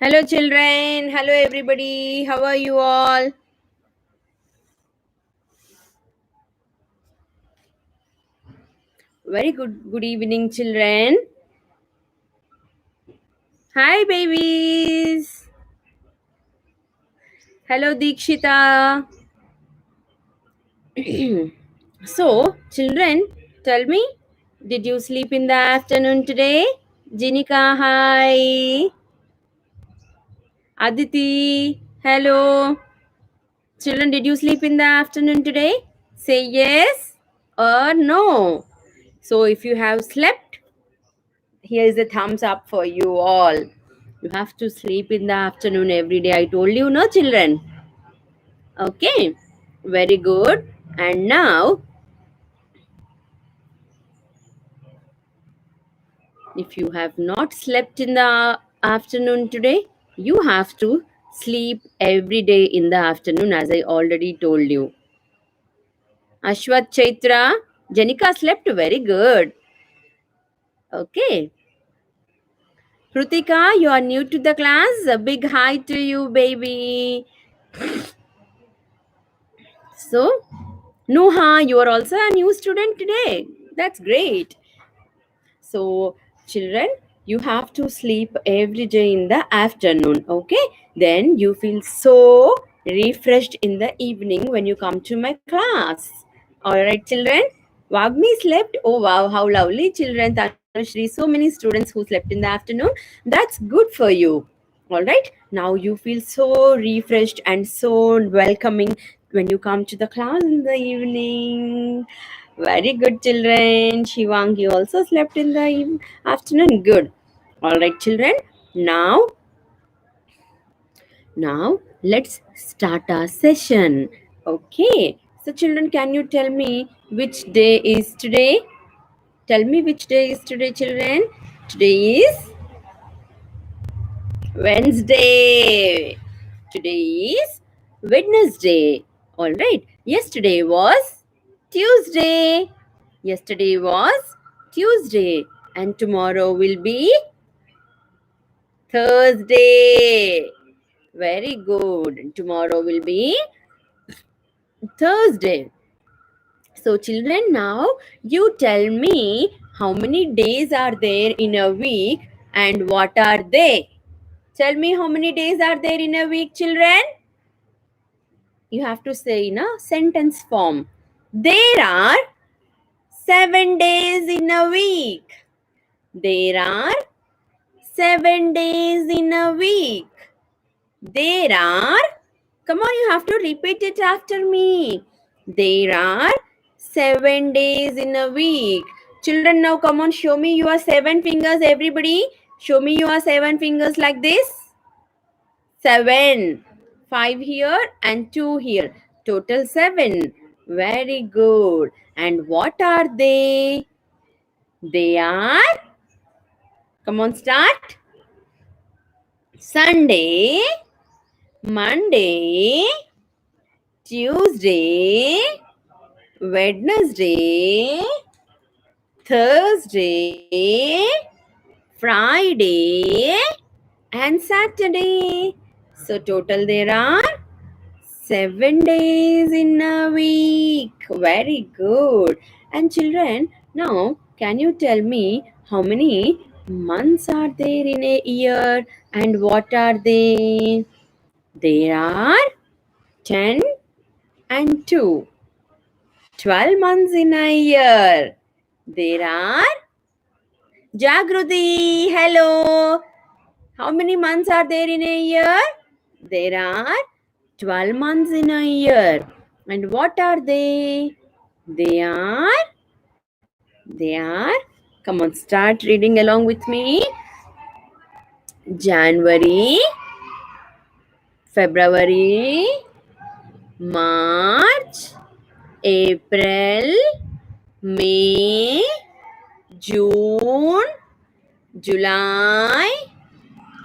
Hello, children. Hello, everybody. How are you all? Very good. Good evening, children. Hi, babies. Hello, Dikshita. So, children, tell me, did you sleep in the afternoon today? Jinika, hi. Aditi, hello. Children, did you sleep in the afternoon today? Say yes or no. So, if you have slept, here is a thumbs up for you all. You have to sleep in the afternoon every day. I told you, no, children. Okay, very good. And now, if you have not slept in the afternoon today, you have to sleep every day in the afternoon, as I already told you. Ashwat Chaitra, Janika slept very good. Okay. Krutika, you are new to the class. A big hi to you, baby. So, Nuha, you are also a new student today. That's great. So, children, you have to sleep every day in the afternoon, okay? Then you feel so refreshed in the evening when you come to my class. All right, children? Wagmi slept. Oh, wow, how lovely, children. Tanushri, so many students who slept in the afternoon. That's good for you. All right, now you feel so refreshed and so welcoming when you come to the class in the evening. Very good, children. Shivangi also slept in the afternoon. Good. All right, children. Now let's start our session. Okay. So, children, can you tell me which day is today? Tell me which day is today, children. Today is Wednesday. Today is Wednesday. All right. Yesterday was Tuesday. Yesterday was Tuesday. And tomorrow will be Thursday. Very good. Tomorrow will be Thursday. So, children, now you tell me how many days are there in a week and what are they? Tell me how many days are there in a week, children? You have to say in a sentence form. There are 7 days in a week. There are 7 days in a week. There are, come on, you have to repeat it after me. There are 7 days in a week. Children, now come on, show me your 7 fingers, everybody. Show me your 7 fingers like this. 7. 5 here and 2 here. Total 7. Very good. And what are they? They are, come on, start. Sunday, Monday, Tuesday, Wednesday, Thursday, Friday, and Saturday. So, total there are 7 days in a week. Very good. And children, now can you tell me how many months are there in a year and what are they? There are 10 and 2. 12 months in a year. There are Jagruti. Hello. How many months are there in a year? There are 12 months in a year. And what are they? They are, come on, start reading along with me. January, February, March, April, May, June, July,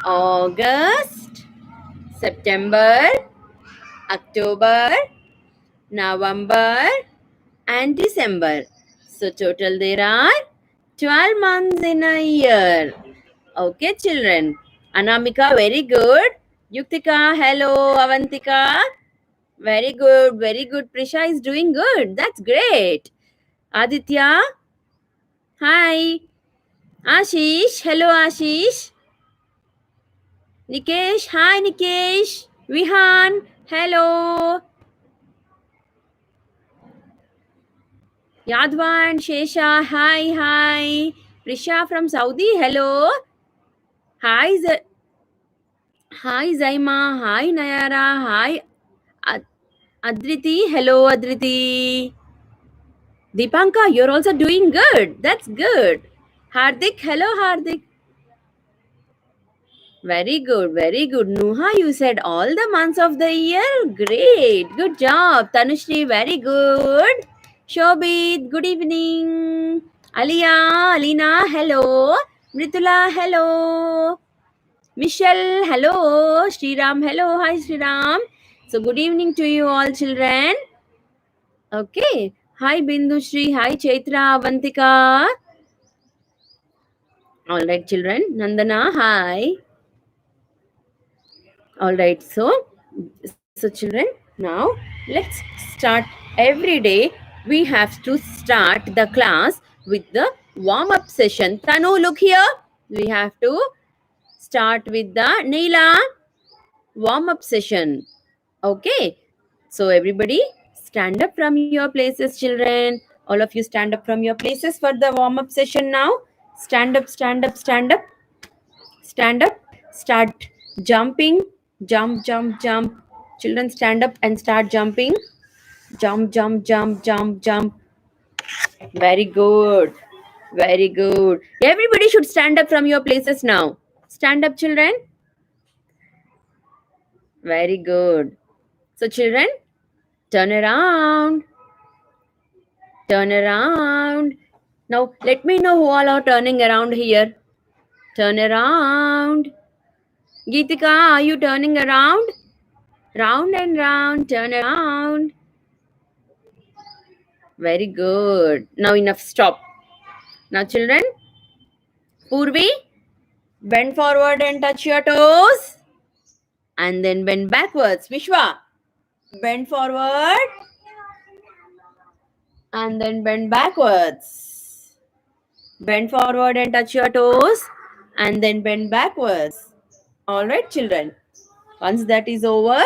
August, September, October, November, and December. So, total there are 12 months in a year. Okay, children. Anamika, very good. Yuktika, hello. Avantika, very good, very good. Prisha is doing good. That's great. Aditya, hi. Ashish, hello Ashish. Nikesh, hi Nikesh. Vihan, hello. Yadvan, Shesha, hi, hi. Prisha from Saudi, hello. Hi, hi Zaima, hi Nayara, hi Adriti, hello Adriti. Deepanka, you're also doing good. That's good. Hardik, hello Hardik. Very good, very good. Nuha, you said all the months of the year. Great, good job. Tanushri, very good. Shobit, good evening. Alia, Alina, hello. Mritula, hello. Michelle, hello. Sriram, hello. Hi, Sriram. So, good evening to you all, children. Okay. Hi, Bindu Shri. Hi, Chaitra, Avantika. All right, children. Nandana, hi. All right. So children, now let's start. Every day we have to start the class with the warm up session. Tanu, look here. We have to start with the Neela warm up session. Okay. So everybody stand up from your places, children. All of you stand up from your places for the warm up session now. Stand up, stand up, stand up. Stand up, start jumping, jump, jump, jump. Children, stand up and start jumping. Jump, jump, jump, jump, jump. Very good. Very good. Everybody should stand up from your places now. Stand up, children. Very good. So, children, turn around. Turn around. Now, let me know who all are turning around here. Turn around. Geetika, are you turning around? Round and round, turn around. Very good. Now enough, stop. Now children, Purvi, bend forward and touch your toes. And then bend backwards. Vishwa, bend forward and then bend backwards. Bend forward and touch your toes and then bend backwards. All right, children. Once that is over,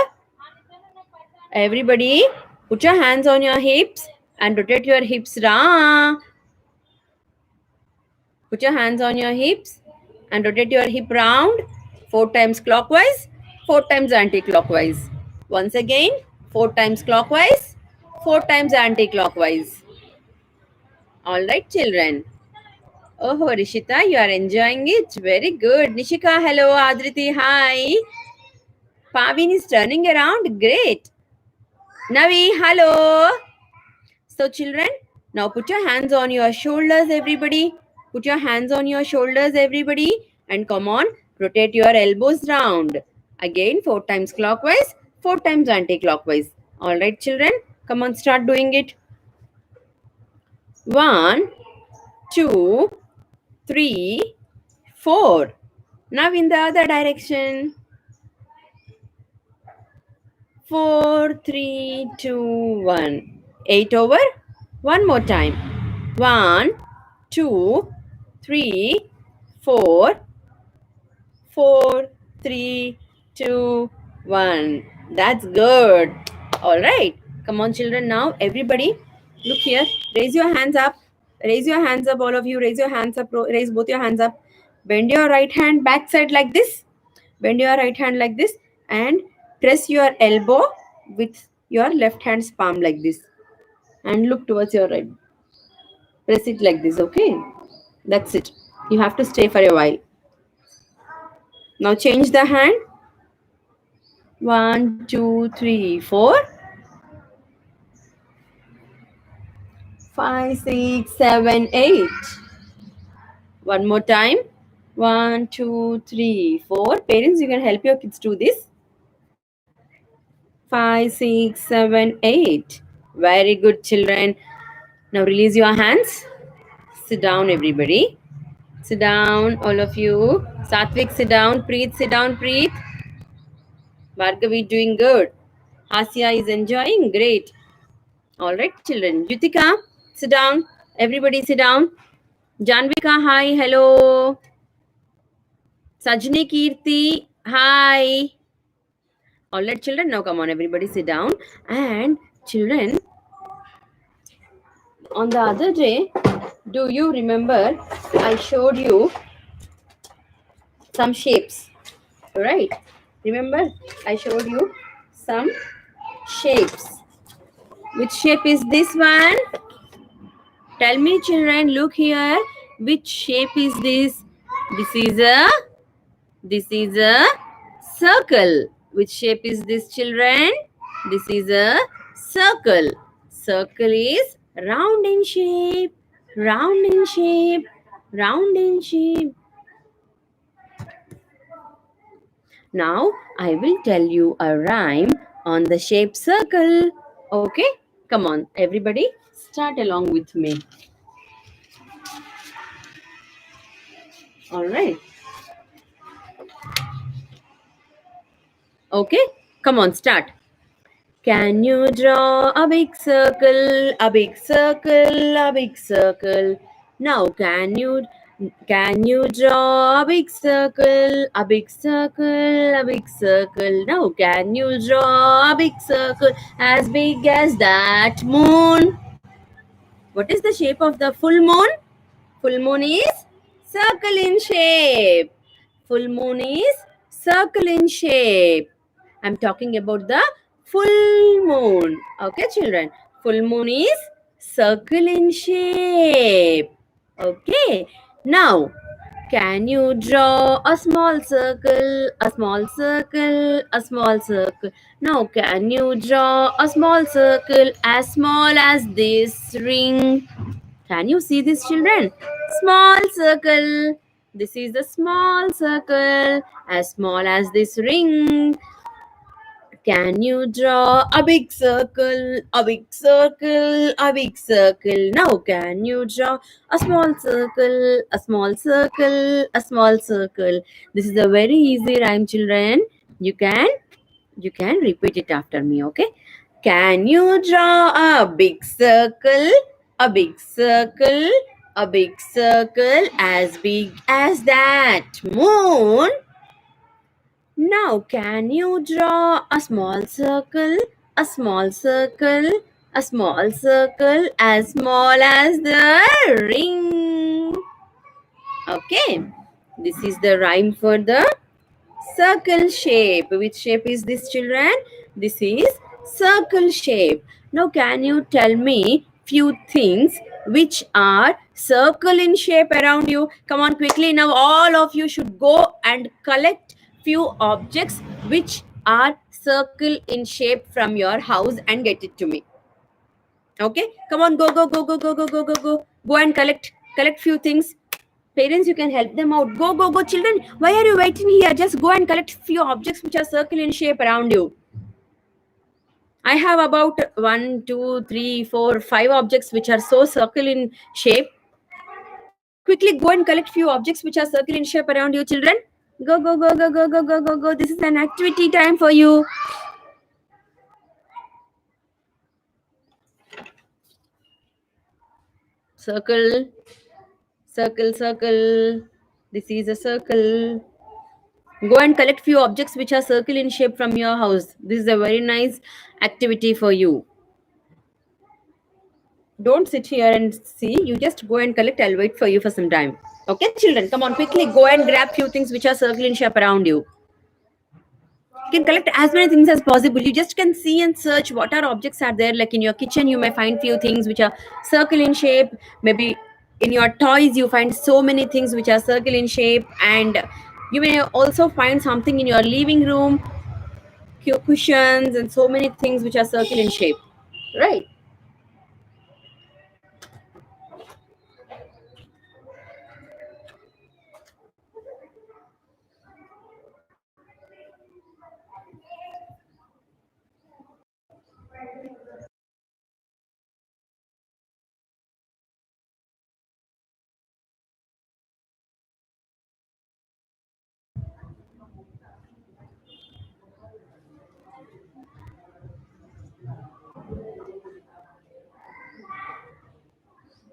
everybody put your hands on your hips and rotate your hips round. Put your hands on your hips and rotate your hip round 4 times clockwise, 4 times anti-clockwise. Once again, 4 times clockwise, 4 times anti-clockwise. All right, children. Oh, Rishita, you are enjoying it. Very good. Nishika, hello. Adriti, hi. Pavin is turning around. Great. Navi, hello. So, children, now put your hands on your shoulders, everybody. Put your hands on your shoulders, everybody. And come on, rotate your elbows round. Again, 4 times clockwise, 4 times anti-clockwise. All right, children, come on, start doing it. 1, 2, 3, 4. Now in the other direction. 4, 3, 2, 1. 8 over. One more time. 1, 2, 3, 4, 4, 3, 2, 1. That's good. All right. Come on, children. Now, everybody, look here. Raise your hands up. Raise your hands up, all of you. Raise your hands up. Raise both your hands up. Bend your right hand backside like this. Bend your right hand like this and press your elbow with your left hand's palm like this. And look towards your right. Press it like this, okay? That's it. You have to stay for a while. Now change the hand. 1, 2, 3, 4, 5, 6, 7, 8. One more time. 1, 2, 3, 4. Parents, you can help your kids do this. 5, 6, 7, 8. Very good, children. Now release your hands. Sit down, everybody. Sit down, all of you. Satvik, sit down. Preet, sit down. Preet. Bhargavi, doing good. Hasya is enjoying. Great. All right, children. Yutika, sit down. Everybody sit down. Janvika, hi. Hello. Sajni Kirti, hi. All right, children. Now come on, everybody sit down. And children, on the other day, do you remember I showed you some shapes, right? Remember, I showed you some shapes. Which shape is this one? Tell me, children, look here. Which shape is this? This is a this is a circle. Which shape is this, children? This is a circle. Circle is round in shape, round in shape, round in shape. Now I will tell you a rhyme on the shape circle. Okay? Come on, everybody, start along with me. All right. Okay? Come on, start. Can you draw a big circle, a big circle, a big circle? Now can you draw a big circle, a big circle, a big circle? Now can you draw a big circle as big as that moon? What is the shape of the full moon? Full moon is circle in shape. Full moon is circle in shape. I'm talking about the full moon. Okay, children. Full moon is circle in shape. Okay. Now, can you draw a small circle, a small circle, a small circle? Now, can you draw a small circle as small as this ring? Can you see this, children? Small circle. This is a small circle as small as this ring. Can you draw a big circle, a big circle, a big circle? Now, can you draw a small circle, a small circle, a small circle? This is a very easy rhyme, children. You can repeat it after me, okay? Can you draw a big circle, a big circle, a big circle as big as that moon? Now, can you draw a small circle, a small circle, a small circle as small as the ring? Okay, this is the rhyme for the circle shape. Which shape is this, children? This is circle shape. Now, can you tell me few things which are circle in shape around you? Come on, quickly. Now, all of you should go and collect few objects which are circle in shape from your house and get it to me. Okay, come on, go, go, go, go, go, go, go, go, go. Go and collect few things. Parents, you can help them out. Go, go, go, children. Why are you waiting here? Just go and collect few objects which are circle in shape around you. I have about 1, 2, 3, 4, 5 objects which are so circle in shape. Quickly go and collect few objects which are circle in shape around you, children. Go, go, go, go, go, go, go, go, go. This is an activity time for you. Circle, circle, circle. This is a circle. Go and collect few objects which are circle in shape from your house. This is a very nice activity for you. Don't sit here and see. You just go and collect. I'll wait for you for some time. Okay, children, come on, quickly go and grab few things which are circle in shape around you. You can collect as many things as possible. You just can see and search what are objects are there. Like in your kitchen, you may find few things which are circle in shape. Maybe in your toys, you find so many things which are circle in shape. And you may also find something in your living room, cushions, and so many things which are circle in shape. Right?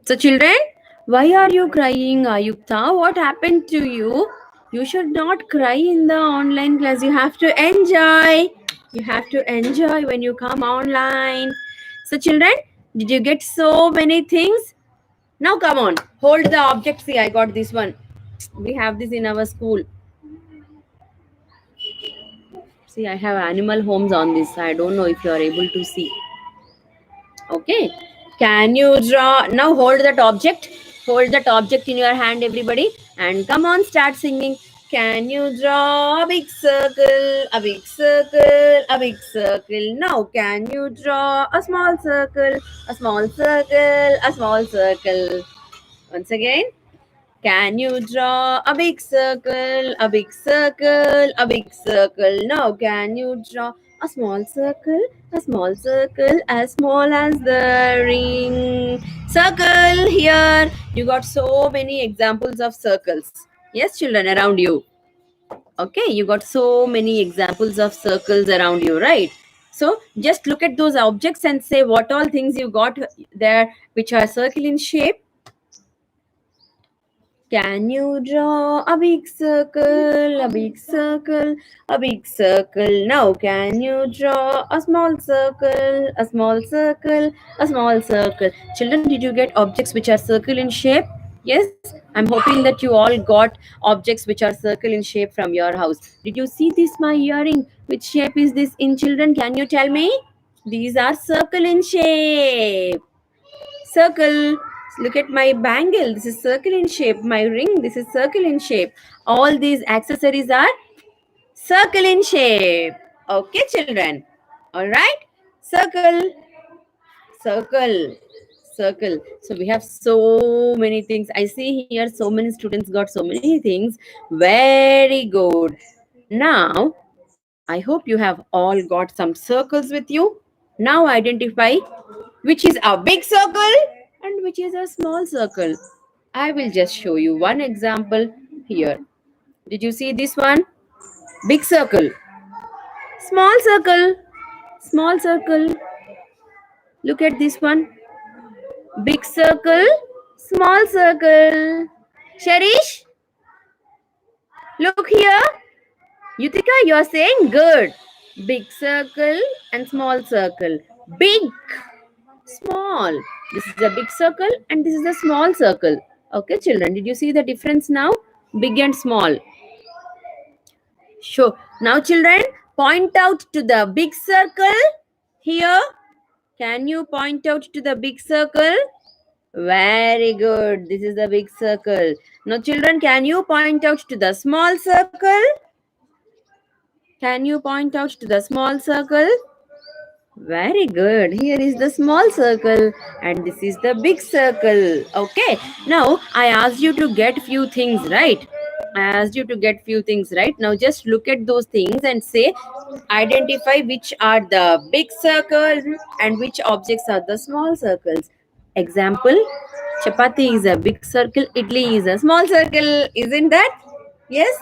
So, children, why are you crying, Ayukta? What happened to you? You should not cry in the online class. You have to enjoy. You have to enjoy when you come online. So, children, did you get so many things? Now, come on, hold the object. See, I got this one. We have this in our school. See, I have animal homes on this. I don't know if you are able to see. Okay. Can you draw? Now hold that object. Hold that object in your hand, everybody. And come on, start singing. Can you draw a big circle? A big circle, a big circle. Now, can you draw a small circle? A small circle, a small circle. Once again. Can you draw a big circle, a big circle, a big circle? Now, can you draw a small circle, a small circle, as small as the ring? Circle here. You got so many examples of circles. Yes, children, around you. Okay, you got so many examples of circles around you, right? So just look at those objects and say what all things you got there which are circle in shape. Can you draw a big circle, a big circle, a big circle? Now, can you draw a small circle, a small circle, a small circle? Children, did you get objects which are circle in shape? Yes, I'm hoping that you all got objects which are circle in shape from your house. Did you see this, my earring? Which shape is this in children? Can you tell me? These are circle in shape. Circle. Look at my bangle. This is circle in shape. My ring. This is circle in shape. All these accessories are circle in shape. Okay, children. All right. Circle. Circle. Circle. So we have so many things. I see here so many students got so many things. Very good. Now, I hope you have all got some circles with you. Now identify which is a big circle and which is a small circle. I will just show you one example here. Did you see this one? Big circle, small circle, small circle. Look at this one. Big circle, small circle. Sharish, look here. Yutika, you are saying good. Big circle and small circle. Big, small. This is a big circle and this is a small circle. Okay, children, did you see the difference now? Big and small. Sure. Now, children, point out to the big circle here. Can you point out to the big circle? Very good. This is the big circle. Now, children, can you point out to the small circle? Can you point out to the small circle? Very good. Here is the small circle and this is the big circle. Okay. Now I asked you to get few things, right? I asked you to get few things, right? Now just look at those things and say identify which are the big circle and which objects are the small circles. Example, chapati is a big circle, idli is a small circle. Isn't that? Yes?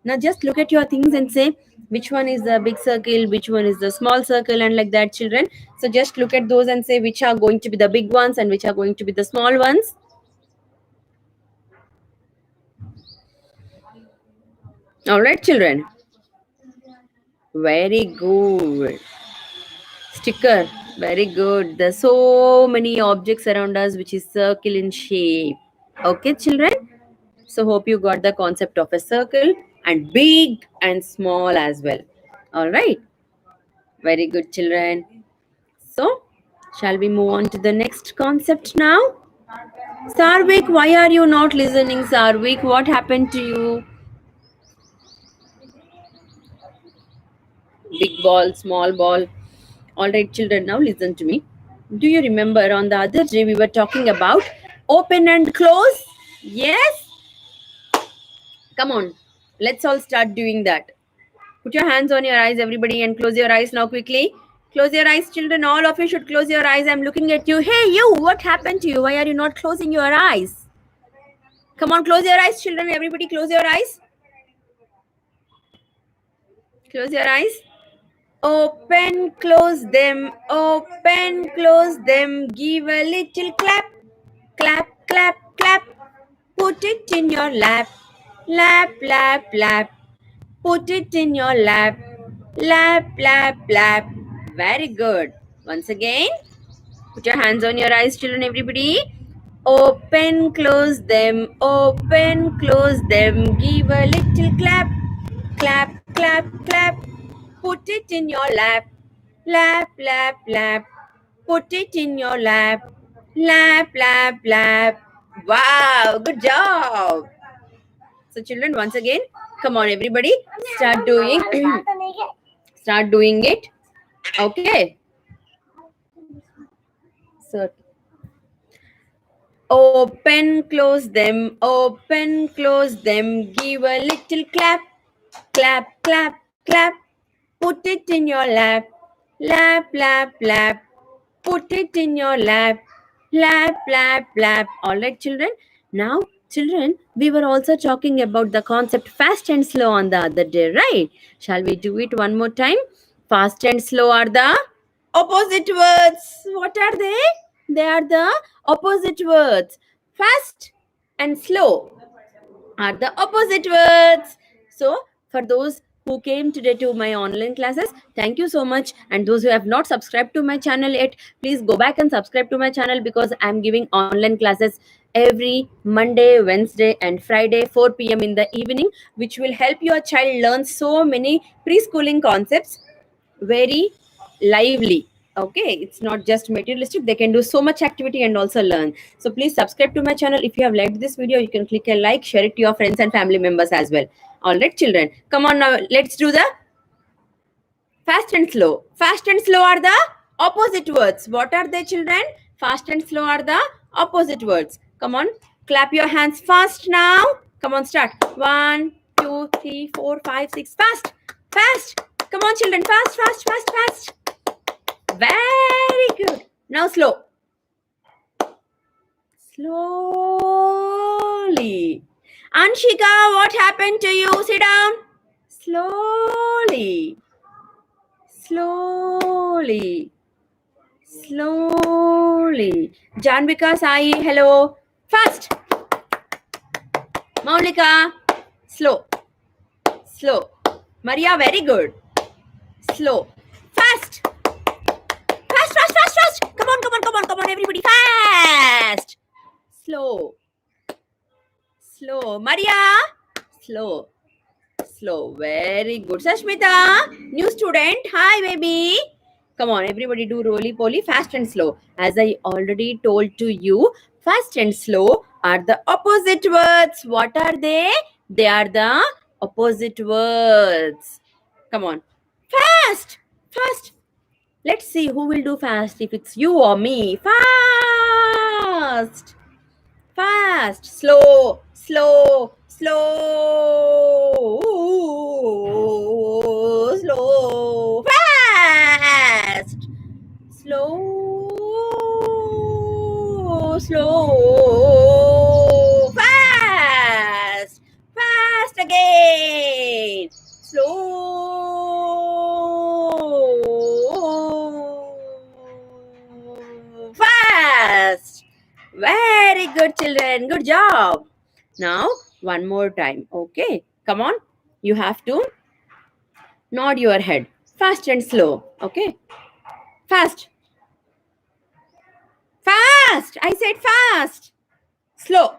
Now just look at your things and say which one is the big circle, which one is the small circle, and like that, children. So just look at those and say which are going to be the big ones and which are going to be the small ones. All right, children. Very good. Sticker. Very good. There's so many objects around us which is circle in shape. Okay, children. So hope you got the concept of a circle and big and small as well. All right. Very good, children. So, shall we move on to the next concept now? Sarvik, why are you not listening, Sarvik? What happened to you? Big ball, small ball. All right, children, now listen to me. Do you remember on the other day we were talking about open and close? Yes? Come on, let's all start doing that. Put your hands on your eyes, everybody, and close your eyes now quickly. Close your eyes, children. All of you should close your eyes. I'm looking at you. Hey, you, what happened to you? Why are you not closing your eyes? Come on, close your eyes, children. Everybody, close your eyes. Close your eyes. Open, close them. Give a little clap. Clap, clap, clap. Put it in your lap. Lap, lap, lap. Put it in your lap. Lap, lap, lap. Very good. Once again, put your hands on your eyes, children, everybody. Open, close them. Open, close them. Give a little clap. Clap, clap, clap. Put it in your lap. Lap, lap, lap. Put it in your lap. Lap, lap, lap. Wow, good job. So, children, once again, come on, everybody, start doing start doing it. Okay. So, open, close them, open, close them. Give a little clap, clap, clap, clap. Put it in your lap, lap, lap, lap. Put it in your lap, lap, lap, lap. All right, children. Now, children, we were also talking about the concept fast and slow on the other day, right? Shall we do it one more time? Fast and slow are the opposite words. What are they? They are the opposite words. Fast and slow are the opposite words. So, for those who came today to my online classes, thank you so much. And those who have not subscribed to my channel yet, please go back and subscribe to my channel because I'm giving online classes every Monday, Wednesday, and Friday, 4 p.m. in the evening, which will help your child learn so many preschooling concepts very lively. Okay, it's not just materialistic, they can do so much activity and also learn. So please subscribe to my channel. If you have liked this video, you can click a like, share it to your friends and family members as well. All right, children, come on now, let's do the fast and slow. Fast and slow are the opposite words. What are they, children? Fast and slow are the opposite words. Come on, clap your hands fast now. Come on, start. 1, 2, 3, 4, 5, 6. Fast, fast. Come on, children. Fast, fast, fast, fast. Very good. Now slow. Slowly. Anshika, what happened to you? Sit down. Slowly. Slowly. Slowly. Janvika, Sai, hello. Fast. Maulika, slow. Slow. Maria, very good. Slow. Fast. Fast, fast, fast, fast. Come on, come on, come on, come on, everybody. Fast. Slow. Slow. Maria. Slow. Slow. Very good. Sashmita, new student. Hi, baby. Come on, everybody do roly-poly, fast and slow. As I already told to you, fast and slow are the opposite words. What are they? They are the opposite words. Come on. Fast. Fast. Let's see who will do fast, if it's you or me. Fast. Fast. Slow. Slow. Slow. Slow. Fast. Slow. Slow. Fast. Fast again. Slow. Fast. Very good, children. Good job. Now, one more time. Okay. Come on. You have to nod your head. Fast and slow. Okay. Fast. Fast. I said fast. Slow.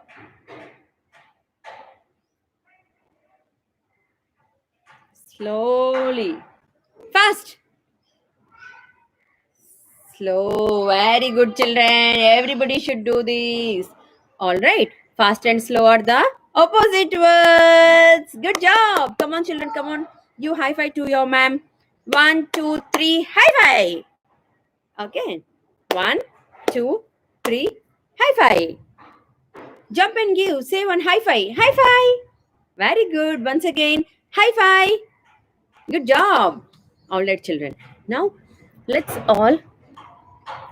Slowly. Fast. Slow. Very good, children. Everybody should do this. All right. Fast and slow are the opposite words. Good job. Come on, children. Come on. You high five to your ma'am. 1, 2, 3. High five. Okay. 1, 2, 3. High five. Jump and give. Say one high five. High five. Very good. Once again. High five. Good job. All right, children. Now, let's all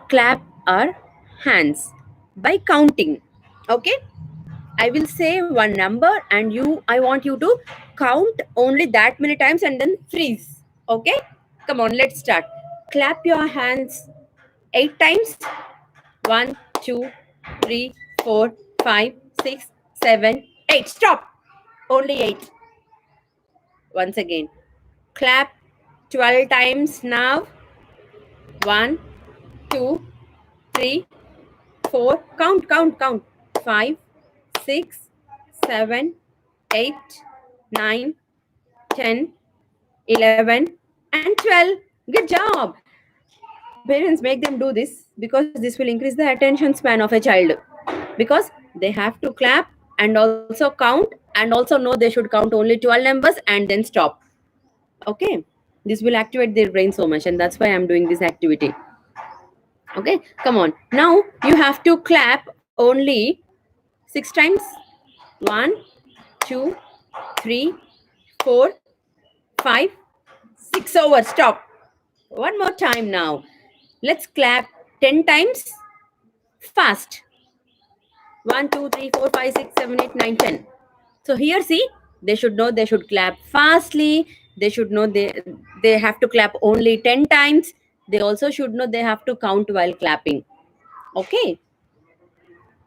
clap our hands by counting. Okay? I will say one number and I want you to count only that many times and then freeze. Okay? Come on, let's start. Clap your hands 8 times. 1, 2, 3, 4, 5, 6, 7, 8. Stop. Only 8. Once again. Clap 12 times now. 1, 2, 3, 4. Count, count, count. 5, 6, 7, 8, 9, 10, 11, and 12. Good job. Parents make them do this because this will increase the attention span of a child. Because they have to clap and also count and also know they should count only 12 numbers and then stop. Okay. This will activate their brain so much, and that's why I'm doing this activity. Okay, come on. Now you have to clap only 6 times. 1, 2, 3, 4, 5, 6 over. Stop. One more time now. Let's clap 10 times fast. 1, 2, 3, 4, 5, 6, 7, 8, 9, 10. So here see, they should know they should clap fastly. They should know they have to clap only 10 times. They also should know they have to count while clapping. Okay.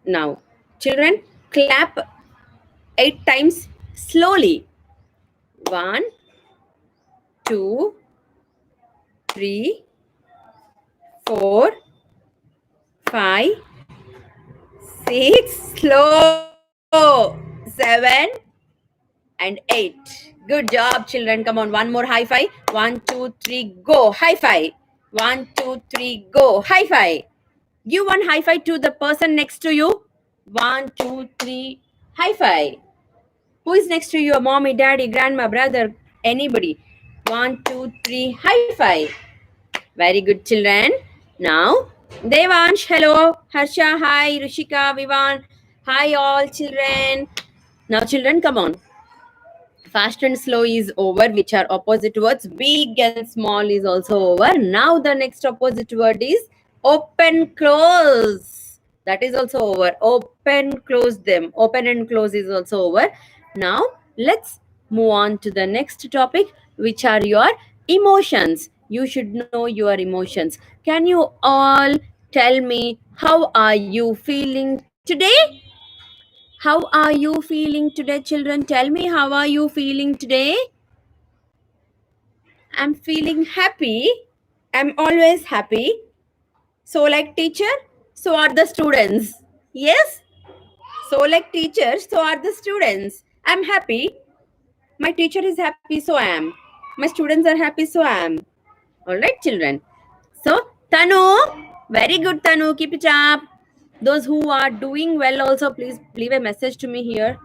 Now, children, clap 8 times slowly. 1, 2, 3, 4, 5, 6, slow, 7, and 8. Good job, children. Come on, one more high five. 1, 2, 3, go. High five. 1, 2, 3, go. High five. Give one high five to the person next to you. 1, 2, 3, high five. Who is next to you? Mommy, daddy, grandma, brother, anybody? 1, 2, 3, high five. Very good, children. Now, Devansh, hello. Harsha, hi. Rishika, Vivan, hi, all children. Now, children, come on. Fast and slow is over, which are opposite words. Big and small is also over. Now, the next opposite word is open, close. That is also over. Open, close them. Open and close is also over. Now, let's move on to the next topic, which are your emotions. You should know your emotions. Can you all tell me how are you feeling today? How are you feeling today, children? Tell me, how are you feeling today? I'm feeling happy. I'm always happy. So, like teacher, so are the students. Yes? So, like teachers, so are the students. I'm happy. My teacher is happy, so I am. My students are happy, so I am. All right, children. So, Tanu, very good, Tanu. Keep it up. Those who are doing well, also please leave a message to me here.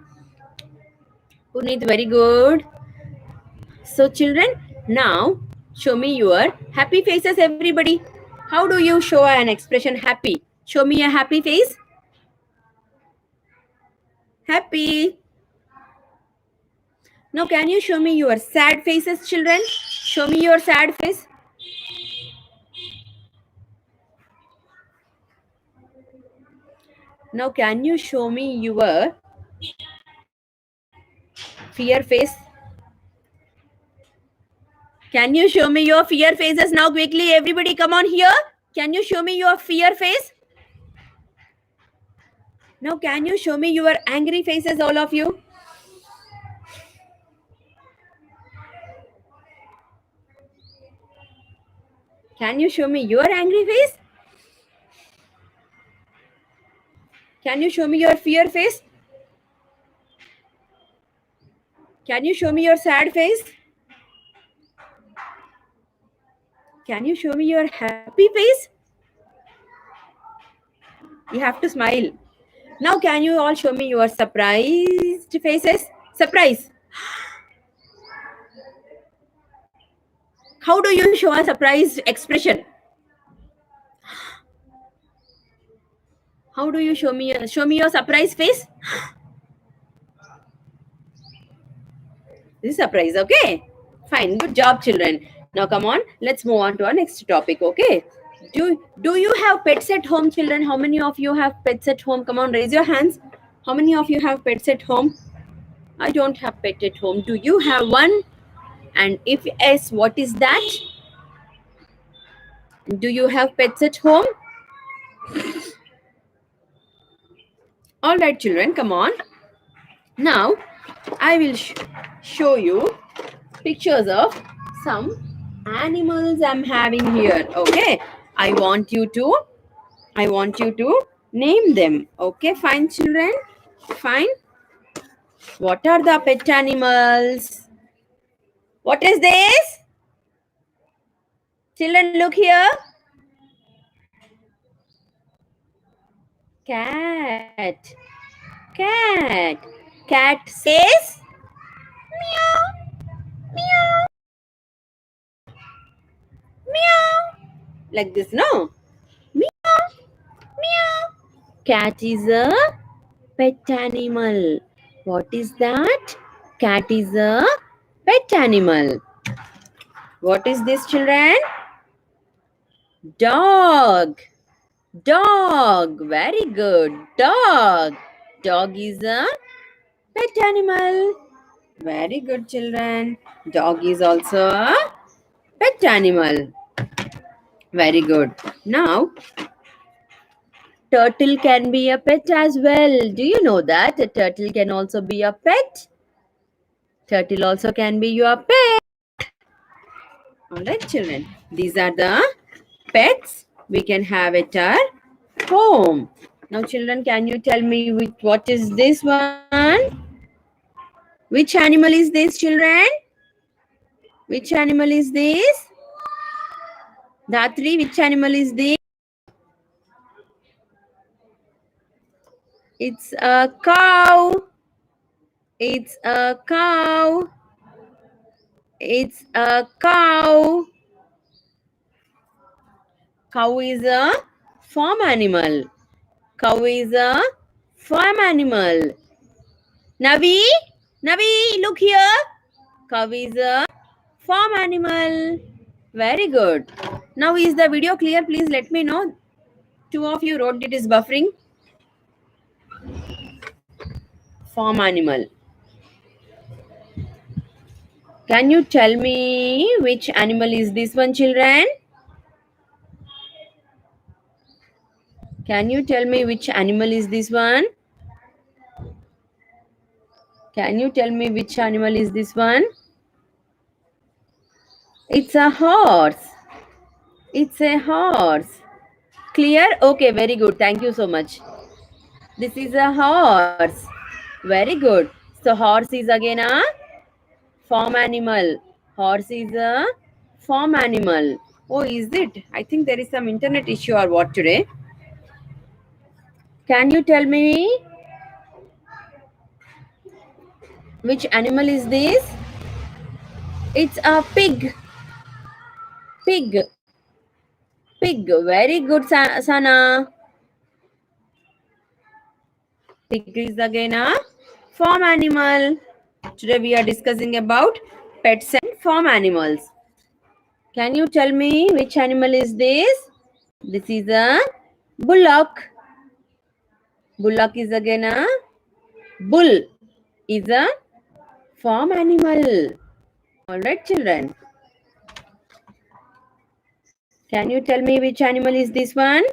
Puneet, very good. So, children, now show me your happy faces, everybody. How do you show an expression happy? Show me a happy face. Happy. Now, can you show me your sad faces, children? Show me your sad face. Now, can you show me your fear face? Can you show me your fear faces now quickly? Everybody, come on here. Can you show me your fear face? Now, can you show me your angry faces, all of you? Can you show me your angry face? Can you show me your fear face? Can you show me your sad face? Can you show me your happy face? You have to smile. Now, can you all show me your surprised faces? Surprise. How do you show a surprised expression? How do you show me your surprise face? This is surprise, okay? Fine, good job, children. Now come on, let's move on to our next topic, okay? Do you have pets at home, children? How many of you have pets at home? Come on, raise your hands. How many of you have pets at home? I don't have pet at home. Do you have one? And if yes, what is that? Do you have pets at home? All right, children, come on. Now, I will show you pictures of some animals I'm having here. Okay, I want you to name them. Okay, fine, children. Fine. What are the pet animals? What is this? Children, look here. Cat. Cat. Cat says meow, meow. Like this, no? Meow, meow. Cat is a pet animal. What is that? Cat is a pet animal. What is this, children? Dog. Dog. Very good. Dog. Dog is a pet animal. Very good, children. Dog is also a pet animal. Very good. Now, turtle can be a pet as well. Do you know that? A turtle can also be a pet. Turtle also can be your pet. Alright, children. These are the pets we can have at our home. Now, children, can you tell me what is this one? Which animal is this, children? Which animal is this? Dhatri, which animal is this? It's a cow. It's a cow. It's a cow. Cow is a farm animal. Cow is a farm animal. Navi, Navi, look here. Cow is a farm animal. Very good. Now, is the video clear? Please let me know. Two of you wrote it is buffering. Farm animal. Can you tell me which animal is this one, children? Can you tell me which animal is this one? Can you tell me which animal is this one? It's a horse. It's a horse. Clear? Okay, very good. Thank you so much. This is a horse. Very good. So, horse is again a farm animal. Horse is a farm animal. Oh, is it? I think there is some internet issue or what today. Can you tell me which animal is this? It's a pig. Pig. Pig. Very good, Sana. Pig is again a farm animal. Today we are discussing about pets and farm animals. Can you tell me which animal is this? This is a bullock. Bullock is again a bull. Is a farm animal. All right, children. Can you tell me which animal is this one?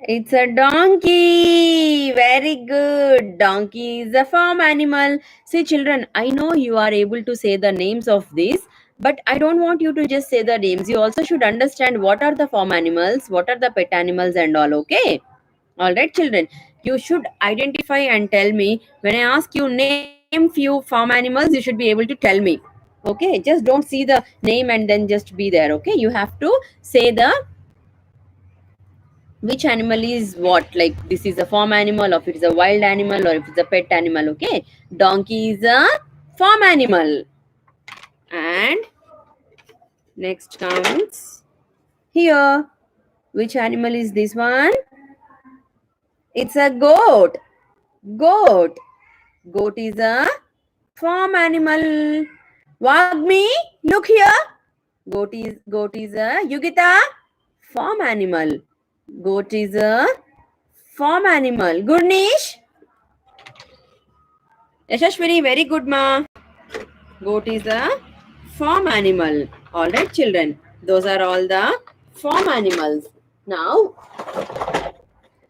It's a donkey. Very good. Donkey is a farm animal. See, children, I know you are able to say the names of these, but I don't want you to just say the names. You also should understand what are the farm animals, what are the pet animals, and all. Okay. All right, children. You should identify and tell me. When I ask you name few farm animals, you should be able to tell me. Okay. Just don't see the name and then just be there. Okay. You have to say the which animal is what, like this is a farm animal, or if it's a wild animal, or if it's a pet animal. Okay, donkey is a farm animal. And next comes here, which animal is this one? It's a goat. Goat. Goat is a farm animal. Wagmi, look here. Goat is a Yugita farm animal. Goat is a farm animal. Gurnish. Yashashwini, very good, ma. Goat is a farm animal. All right, children. Those are all the farm animals. Now,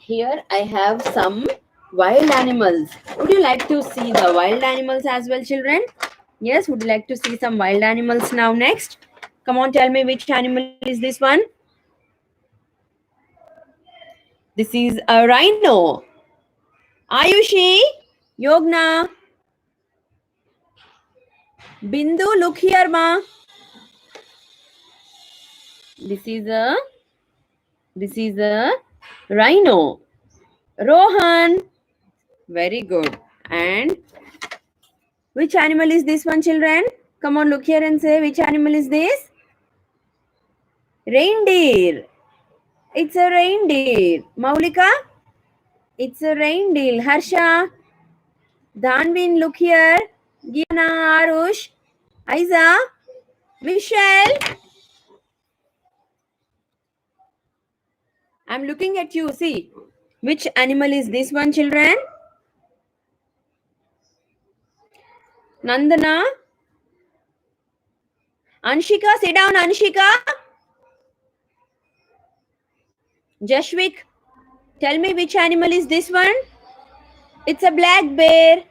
Here I have some wild animals. Would you like to see the wild animals as well, children? Yes, would you like to see some wild animals now next? Come on, tell me which animal is this one? This is a rhino. Ayushi, Yogna, Bindu, look here, ma. This is a rhino. Rohan, very good. And which animal is this one, children? Come on, look here and say which animal is this? Reindeer. It's a reindeer. Maulika, it's a reindeer. Harsha, Dhanvin, look here. Giana, Arush, Aiza, Vishal. I'm looking at you. See, which animal is this one, children? Nandana, Anshika, sit down, Anshika. Jashvik, tell me which animal is this one? It's a black bear.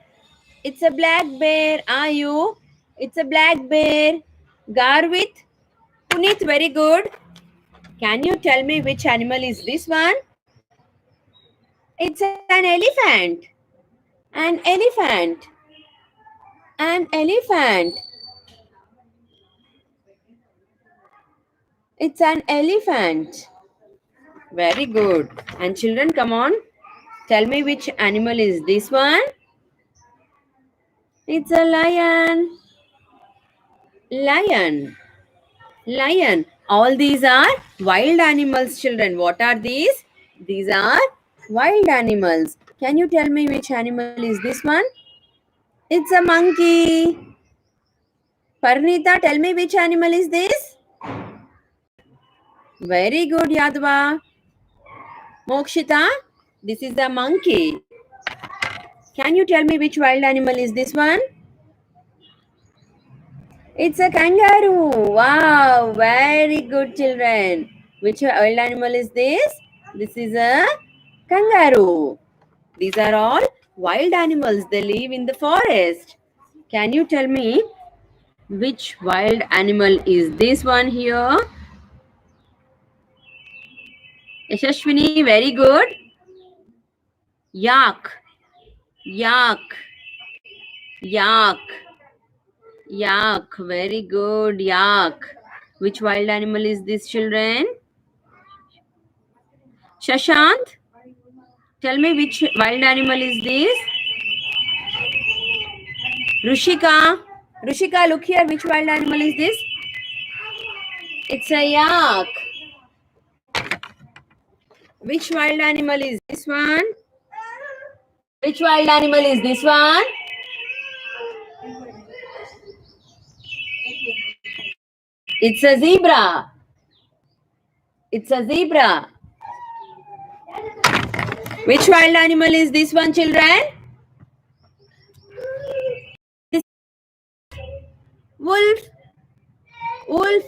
It's a black bear. Are you? It's a black bear. Garvit, Puneet, very good. Can you tell me which animal is this one? It's an elephant. An elephant. An elephant. It's an elephant. Very good. And children, come on. Tell me which animal is this one? It's a lion. Lion. Lion. All these are wild animals, children. What are these? These are wild animals. Can you tell me which animal is this one? It's a monkey. Parnita, tell me which animal is this? Very good, Yadva. Mokshita, this is a monkey. Can you tell me which wild animal is this one? It's a kangaroo. Wow, very good, children. Which wild animal is this? This is a kangaroo. These are all wild animals. They live in the forest. Can you tell me which wild animal is this one here? Yashashwini, very good. Yak. Yak. Yak. Yak. Very good. Yak. Which wild animal is this, children? Shashant, tell me which wild animal is this? Rushika. Rushika, look here. Which wild animal is this? It's a yak. Which wild animal is this one? Which wild animal is this one? It's a zebra. It's a zebra. Which wild animal is this one, children? Wolf. Wolf.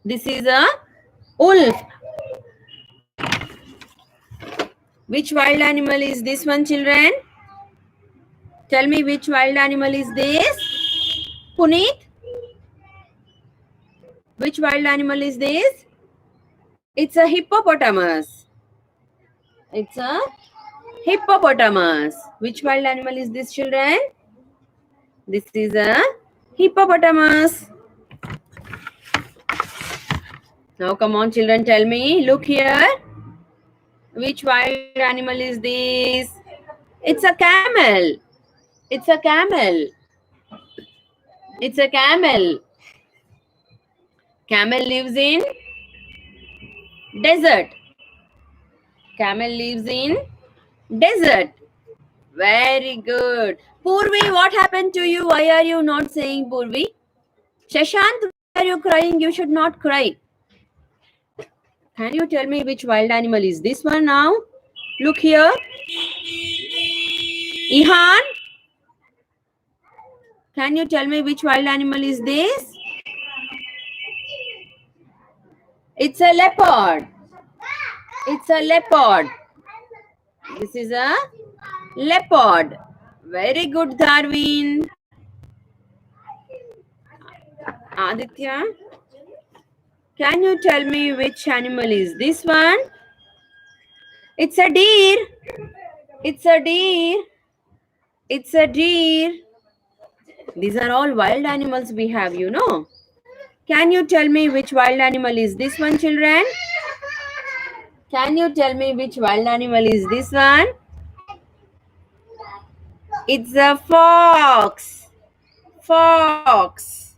This is a wolf. Which wild animal is this one, children? Tell me which wild animal is this? Puneet? Which wild animal is this? It's a hippopotamus. It's a hippopotamus. Which wild animal is this, children? This is a hippopotamus. Now come on, children, tell me. Look here. Which wild animal is this? It's a camel. It's a camel. It's a camel. Camel lives in desert. Camel lives in desert. Very good. Purvi, what happened to you? Why are you not saying Purvi? Shashant, why are you crying? You should not cry. Can you tell me which wild animal is this one now? Look here. Ihan, can you tell me which wild animal is this? It's a leopard. It's a leopard. This is a leopard. Very good, Darwin. Aditya, can you tell me which animal is this one? It's a deer. It's a deer. It's a deer. These are all wild animals we have, you know. Can you tell me which wild animal is this one, children? Can you tell me which wild animal is this one? It's a fox. Fox.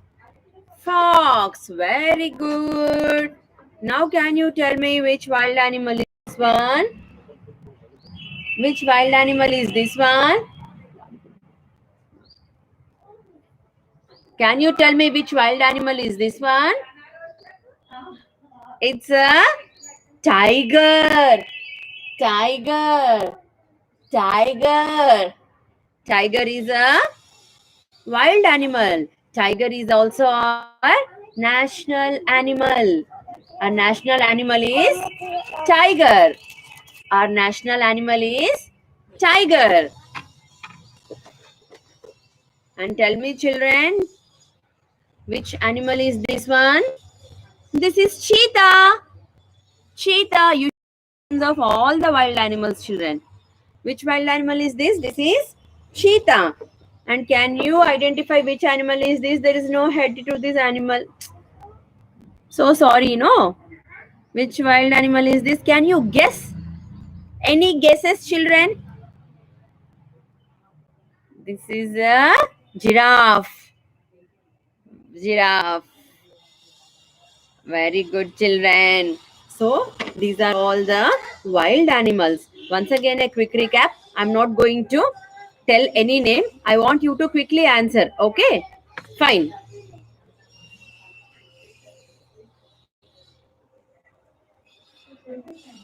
Fox. Very good. Now can you tell me which wild animal is this one? Which wild animal is this one? Can you tell me which wild animal is this one? It's a tiger. Tiger. Tiger. Tiger is a wild animal. Tiger is also our national animal. Our national animal is tiger. Our national animal is tiger. And tell me, children, which animal is this one? This is cheetah. Cheetah. You of all the wild animals, children. Which wild animal is this? This is cheetah. And can you identify which animal is this? There is no head to this animal. So sorry, no? Which wild animal is this? Can you guess? Any guesses, children? This is a giraffe. Giraffe. Very good, children. So, these are all the wild animals. Once again, a quick recap. I'm not going to tell any name. I want you to quickly answer. Okay? Fine.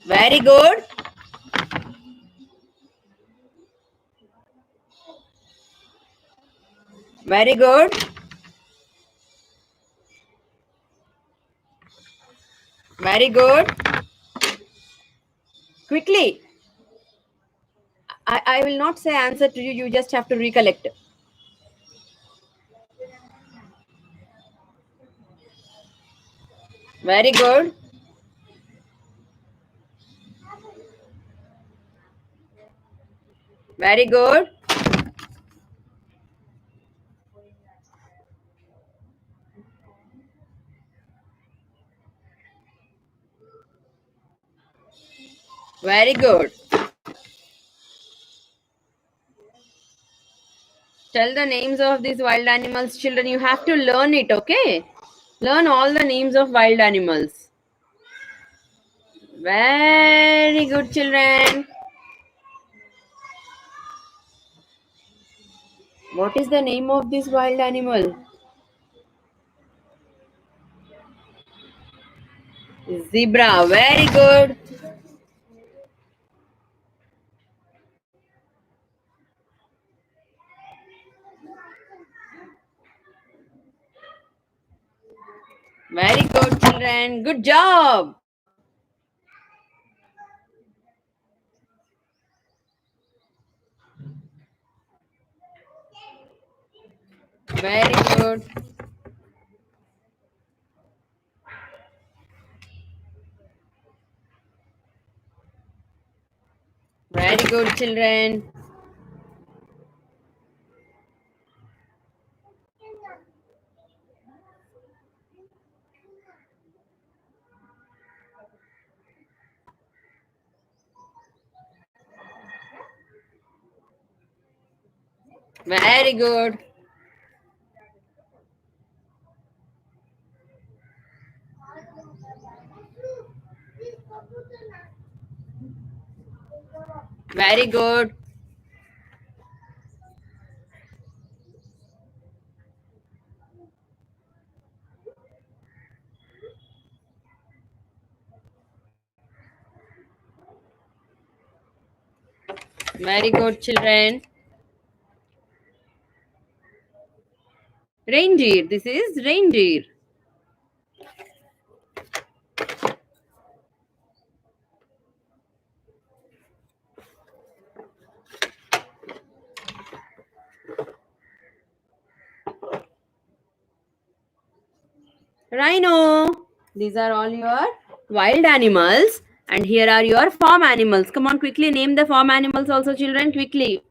Very good. Very good. Very good. Quickly. I will not say answer to you. You just have to recollect. Very good. Very good. Very good. Tell the names of these wild animals, children. You have to learn it, okay? Learn all the names of wild animals. Very good, children. What is the name of this wild animal? Zebra. Very good. Very good, children. Good job. Very good. Very good, children. Very good. Very good. Very good, children. Reindeer. This is reindeer. Rhino. These are all your wild animals. And here are your farm animals. Come on, quickly name the farm animals also, children, quickly.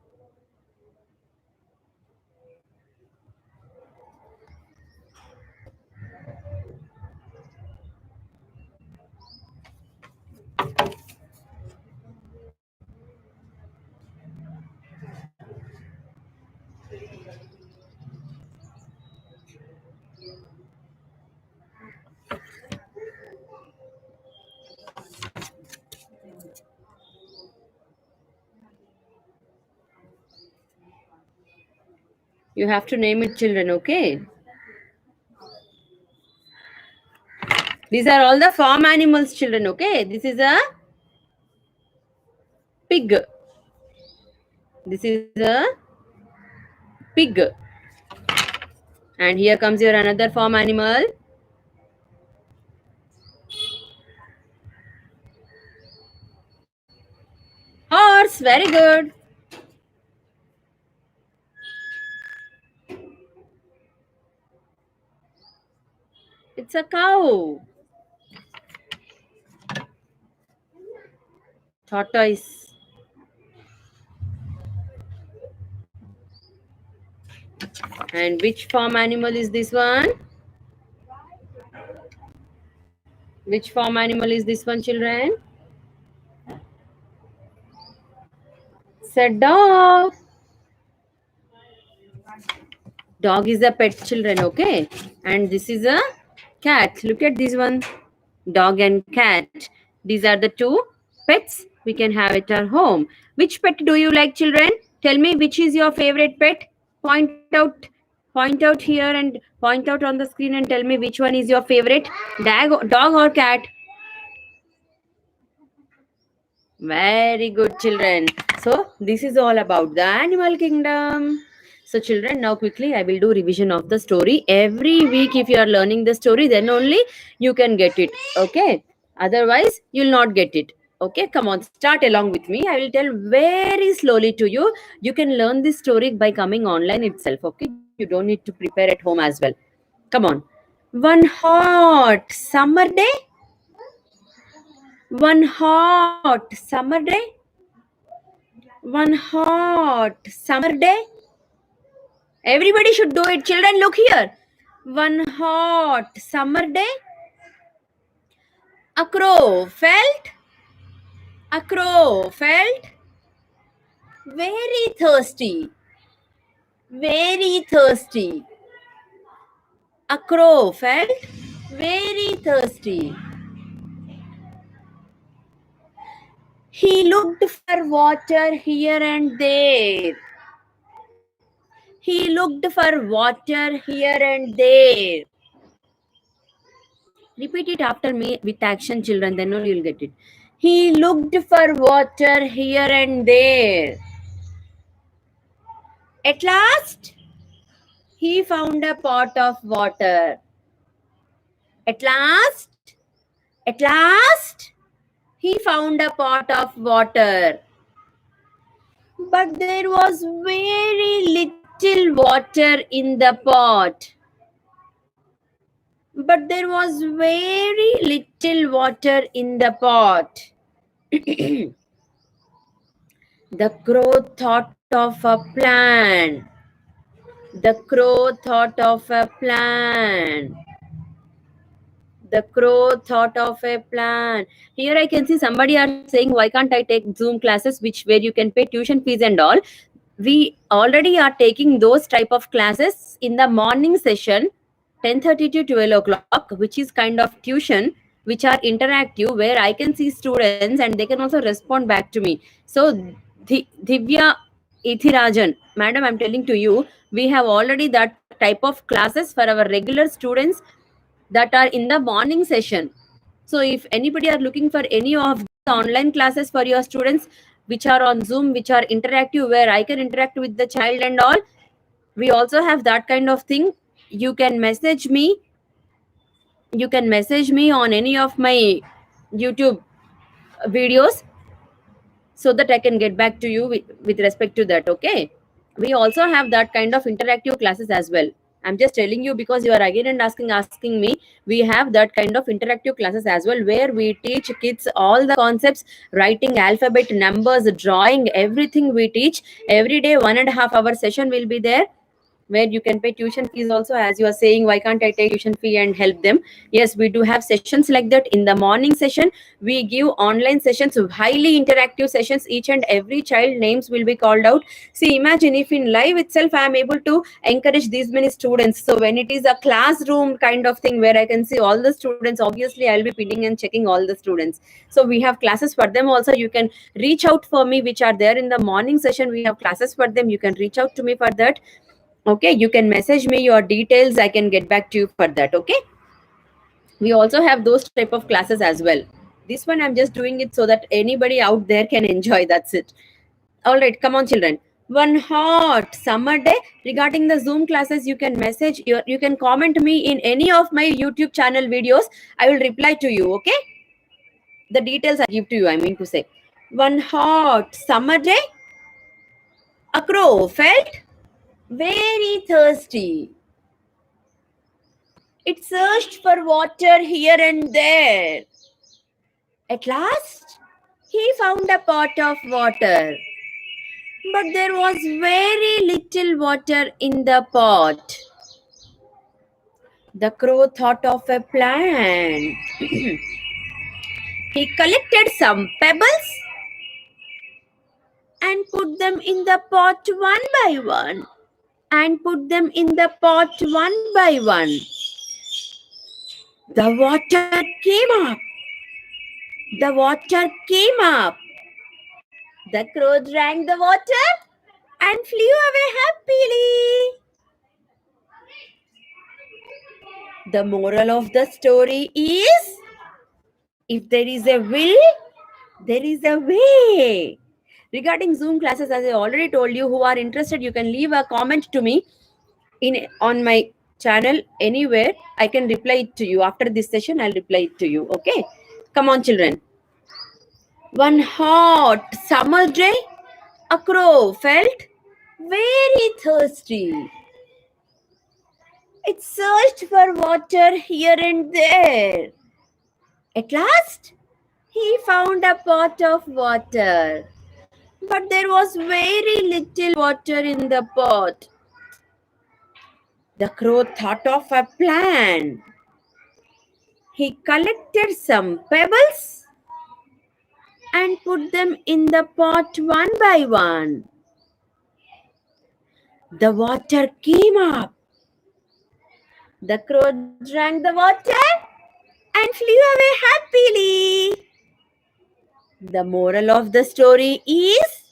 You have to name it, children, okay? These are all the farm animals, children, okay? This is a pig. This is a pig. And here comes your another farm animal. Horse. Very good. It's a cow. Tortoise. And which farm animal is this one? Which farm animal is this one, children? Said dog. Dog is a pet, children, okay? And this is a cat. Look at this one. Dog and cat. These are the two pets we can have at our home. Which pet do you like, children? Tell me which is your favorite pet. Point out, point out here and point out on the screen and tell me which one is your favorite. Dog or cat? Very good, children. So, this is all about the animal kingdom. So, children, now quickly I will do revision of the story. Every week, if you are learning the story, then only you can get it. Okay. Otherwise, you'll not get it. Okay. Come on, start along with me. I will tell very slowly to you. You can learn this story by coming online itself. Okay. You don't need to prepare at home as well. Come on. One hot summer day. One hot summer day. One hot summer day. Everybody should do it. Children, look here. One hot summer day. A crow felt. A crow felt very thirsty. Very thirsty. A crow felt very thirsty. He looked for water here and there. He looked for water here and there. Repeat it after me with action, children, then only you'll get it. He looked for water here and there. At last, he found a pot of water. At last, at last, he found a pot of water. But there was very little water in the pot. But there was very little water in the pot. The crow thought of a plan. The crow thought of a plan. The crow thought of a plan. Here I can see somebody are saying, why can't I take Zoom classes where you can pay tuition fees and all? We already are taking those type of classes in the morning session, 10:30 to 12 o'clock, which is kind of tuition, which are interactive, where I can see students and they can also respond back to me. So, Divya Ithirajan, madam, I'm telling to you, we have already that type of classes for our regular students that are in the morning session. So if anybody are looking for any of the online classes for your students, which are on Zoom, which are interactive, where I can interact with the child and all, we also have that kind of thing. You can message me. You can message me on any of my YouTube videos so that I can get back to you with respect to that. Okay. We also have that kind of interactive classes as well. I'm just telling you because you are again and asking me. We have that kind of interactive classes as well, where we teach kids all the concepts, writing, alphabet, numbers, drawing, everything we teach every day. 1.5 hour session will be there, where you can pay tuition fees also. As you are saying, why can't I take tuition fee and help them? Yes, we do have sessions like that. In the morning session, we give online sessions, highly interactive sessions. Each and every child names will be called out. See, imagine if in live itself I am able to encourage these many students. So when it is a classroom kind of thing where I can see all the students, obviously I'll be pinning and checking all the students. So we have classes for them also. You can reach out for me, which are there in the morning session. We have classes for them. You can reach out to me for that. Okay, you can message me your details. I can get back to you for that. Okay, we also have those type of classes as well. This one I'm just doing it so that anybody out there can enjoy. That's it. All right, come on, children. One hot summer day. Regarding the Zoom classes, you can message, you can comment me in any of my YouTube channel videos. I will reply to you. Okay, the details I give to you, I mean to say. One hot summer day, a crow felt very thirsty. It searched for water here and there. At last, he found a pot of water. But there was very little water in the pot. The crow thought of a plan. He collected some pebbles and put them in the pot one by one. And put them in the pot one by one. The water came up. The water came up. The crow drank the water and flew away happily. The moral of the story is, if there is a will, there is a way. Regarding Zoom classes, as I already told you, who are interested, you can leave a comment to me on my channel anywhere. I can reply it to you. After this session, I'll reply it to you. Okay? Come on, children. One hot summer day, a crow felt very thirsty. It searched for water here and there. At last, he found a pot of water. But there was very little water in the pot. The crow thought of a plan. He collected some pebbles and put them in the pot one by one. The water came up. The crow drank the water and flew away happily. The moral of the story is,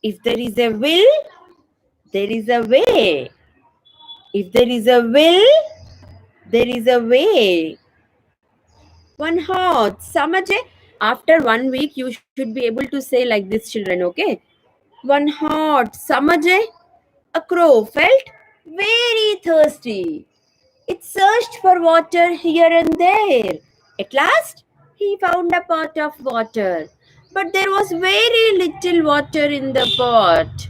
if there is a will, there is a way. If there is a will, there is a way. One hot summer day. After 1 week, you should be able to say like this, children. Okay. One hot summer day, a crow felt very thirsty. It searched for water here and there. At last, he found a pot of water. But there was very little water in the pot.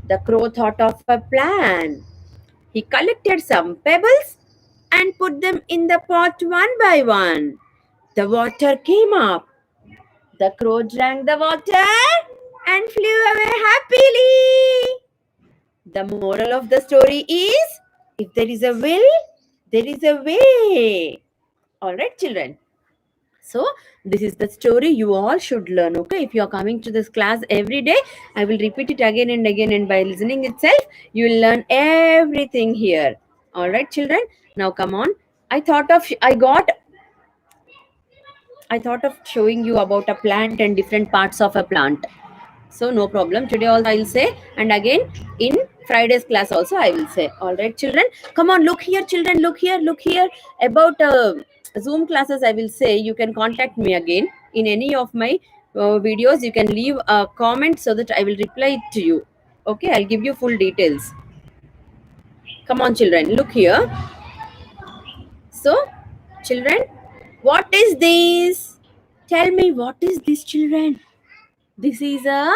The crow thought of a plan. He collected some pebbles and put them in the pot one by one. The water came up. The crow drank the water and flew away happily. The moral of the story is, if there is a will, there is a way. All right, children. So, this is the story you all should learn. Okay, if you are coming to this class every day, I will repeat it again and again, and by listening itself, you will learn everything here. All right, children. Now, come on. I thought of showing you about a plant and different parts of a plant. So no problem. Today also I will say, and again in Friday's class also I will say. All right, children. Come on, look here, children. Look here. Look here. About Zoom classes, I will say you can contact me again in any of my videos. You can leave a comment so that I will reply to you. Okay, I'll give you full details. Come on, children. Look here. So, children, what is this? Tell me, what is this, children? This is a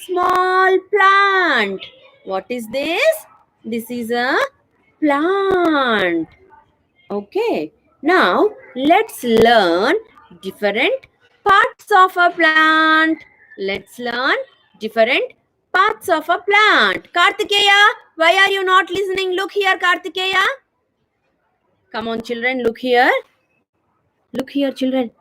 small plant. What is this? This is a plant. Okay, now let's learn different parts of a plant. Let's learn different parts of a plant. Kartikeya, why are you not listening? Look here, Kartikeya. Come on, children, look here. Look here, children.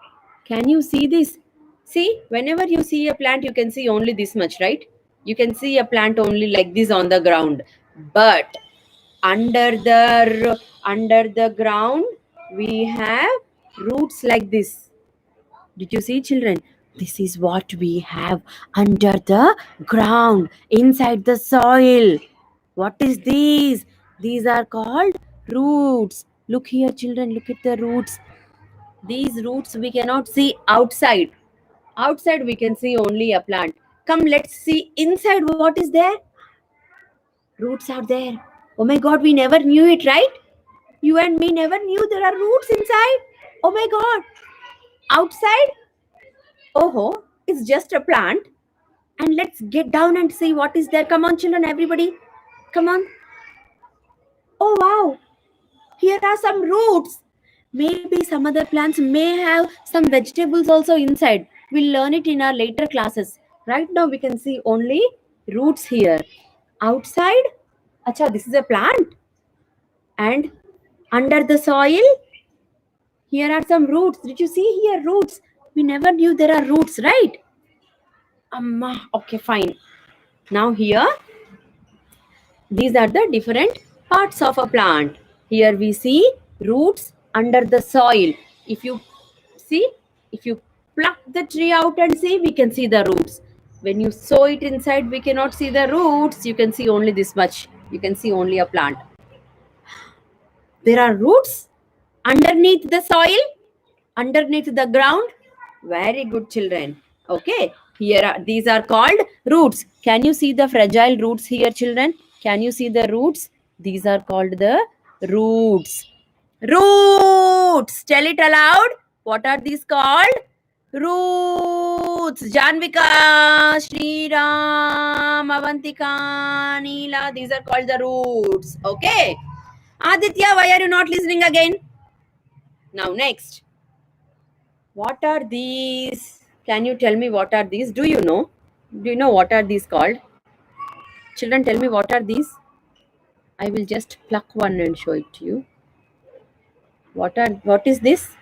Can you see this? See, whenever you see a plant, you can see only this much, right? You can see a plant only like this on the ground. But under the ground, we have roots like this. Did you see, children? This is what we have under the ground, inside the soil. What is these? These are called roots. Look here, children. Look at the roots. These roots we cannot see outside. Outside we can see only a plant. Come, let's see inside what is there. Roots are there. Oh my God, we never knew it, right? You and me never knew there are roots inside. Oh my God. Outside? Oh, it's just a plant. And let's get down and see what is there. Come on, children, everybody. Come on. Oh wow. Here are some roots. Maybe some other plants may have some vegetables also inside. We'll learn it in our later classes. Right now we can see only roots here. Outside, acha, this is a plant. And under the soil, here are some roots. Did you see here roots? We never knew there are roots, right? Amma, okay, fine. Now here, these are the different parts of a plant. Here we see roots under the soil. If you see, if you pluck the tree out and see, we can see the roots. When you sow it inside, we cannot see the roots. You can see only this much. You can see only a plant. There are roots underneath the soil, underneath the ground. Very good, children. Okay, these are called roots. Can you see the fragile roots here, children? Can you see the roots? These are called the roots. Roots. Tell it aloud. What are these called? Roots. Janvika, Shri Ram, Avantika, Neela. These are called the roots. Okay. Aditya, why are you not listening again? Now, next. What are these? Can you tell me what are these? Do you know? Do you know what are these called? Children, tell me what are these? I will just pluck one and show it to you. What is this?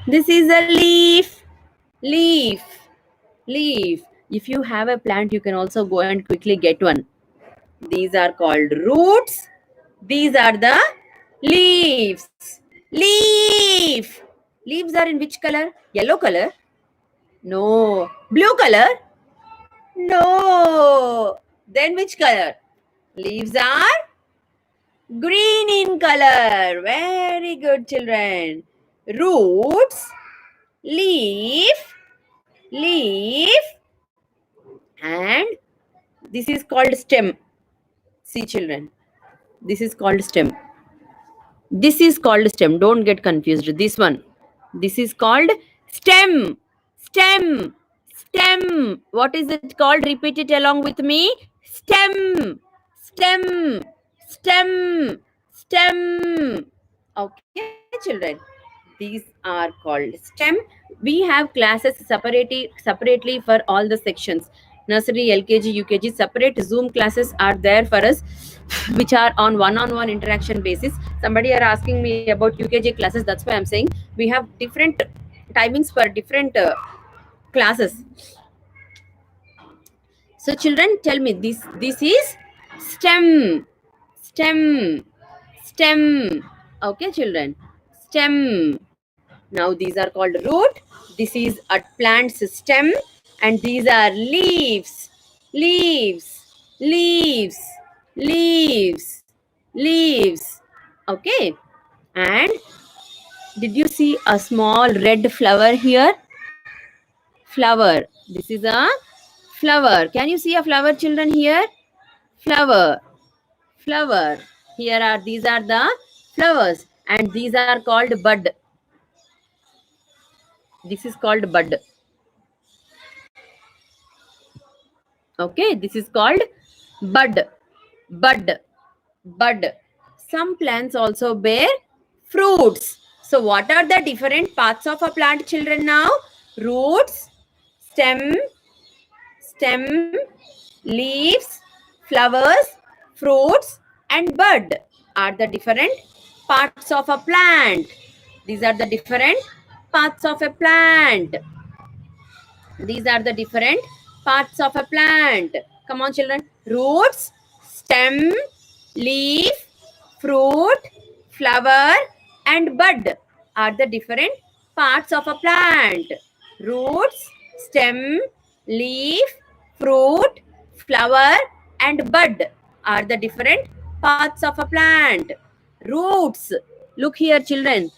This is a leaf. Leaf. Leaf. If you have a plant, you can also go and quickly get one. These are called roots. These are the leaves. Leaf. Leaves are in which color? Yellow color? No. Blue color? No. Then which color? Leaves are green in color. Very good, children. Roots, leaf, and this is called stem. See, children, this is called stem. This is called stem. Don't get confused. This one. This is called stem. Stem. Stem. What is it called? Repeat it along with me. Stem. Stem. Stem. Stem. Okay, children. These are called stem. We have classes separately for all the sections. Nursery, LKG, UKG, separate Zoom classes are there for us, which are on one-on-one interaction basis. Somebody are asking me about UKG classes. That's why I'm saying we have different timings for different classes. So, children, tell me this is stem. Okay, children, stem. Now these are called root. This is a plant's stem, and these are leaves. Okay. And did you see a small red flower here? Flower. This is a flower. Can you see a flower, children, here? Flower. These are the flowers, and these are called bud. This is called bud. Okay, this is called bud. Some plants also bear fruits. So what are the different parts of a plant, children, now? Roots, stem, leaves, flowers, fruits, and bud are the different parts of a plant. These are the different parts of a plant. These are the different parts of a plant. Come on, children. Roots, stem, leaf, fruit, flower, and bud are the different parts of a plant. Roots, stem, leaf, fruit, flower, and bud are the different parts of a plant. Roots. Look here, children.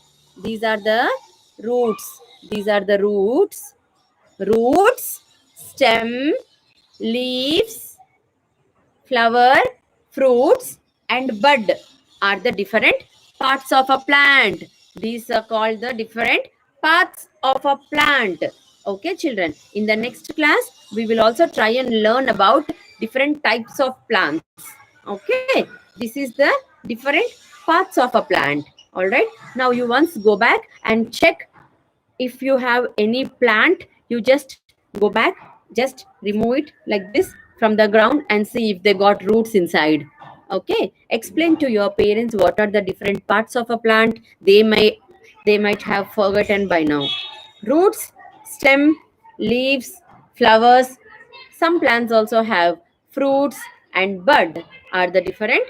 These are the roots. These are the roots. Roots, stem, leaves, flower, fruits, and bud are the different parts of a plant. These are called the different parts of a plant. Okay, children. In the next class, we will also try and learn about different types of plants. Okay, this is the different parts of a plant. All right. Now you once go back and check if you have any plant, you just go back, just remove it like this from the ground and see if they got roots inside. Okay, explain to your parents what are the different parts of a plant. They might have forgotten by now. Roots, stem, leaves, flowers. Some plants also have fruits, and bud are the different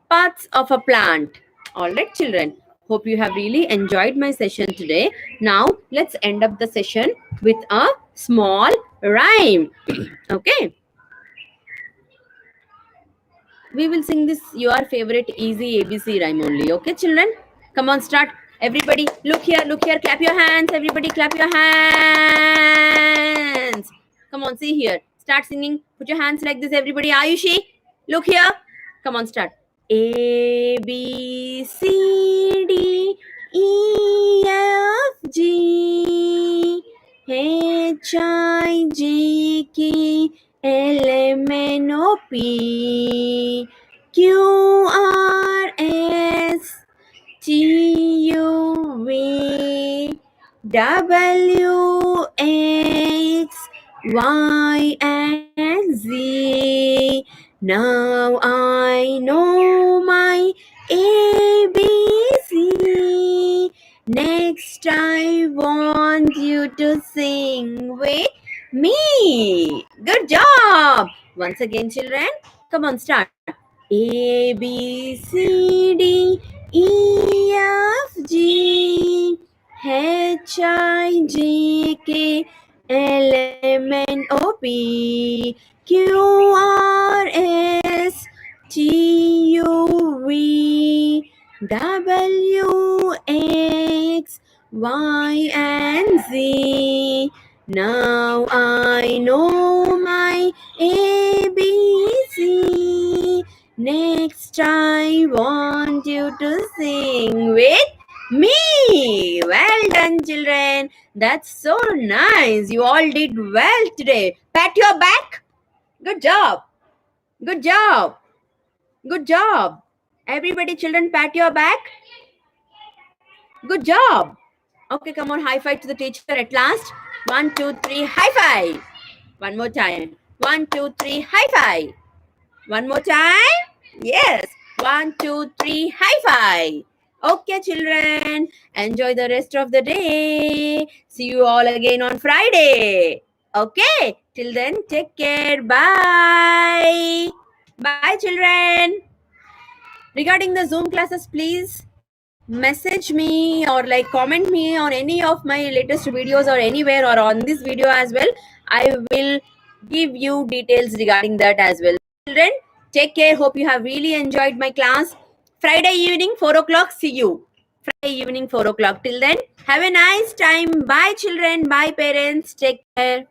parts of a plant. All right, children. Hope you have really enjoyed my session today. Now, let's end up the session with a small rhyme. Okay. We will sing this your favorite easy ABC rhyme only. Okay, children? Come on, start. Everybody, look here, clap your hands. Everybody, clap your hands. Come on, see here. Start singing. Put your hands like this, everybody. Ayushi, look here. Come on, start. A, B, C, D, E, F, G, H, I, J, K, L, M, N, O, P, Q, R, S, T, U, V, W, X, Y, and Z. Now I know my ABC. Next, I want you to sing with me. Good job. Once again, children, come on, start. A, B, C, D, E, F, G, H, I, J, K, L, M, N, O, P, Q, R, S, T, U, V, W, X, Y, and Z. Now I know my ABC. Next, I want you to sing with me. Well done, children. That's so nice. You all did well today. Pat your back. Good job. Good job. Good job. Everybody, children, pat your back. Good job. Okay, come on, high five to the teacher at last. 1, 2, 3, high five. One more time. 1, 2, 3, high five. One more time. Yes. 1, 2, 3, high five. Okay, children. Enjoy the rest of the day. See you all again on Friday. Okay. Till then, take care. Bye. Bye, children. Regarding the Zoom classes, please message me or like comment me on any of my latest videos or anywhere or on this video as well. I will give you details regarding that as well. Children, take care. Hope you have really enjoyed my class. Friday evening, 4 o'clock. See you. Friday evening, 4 o'clock. Till then, have a nice time. Bye, children. Bye, parents. Take care.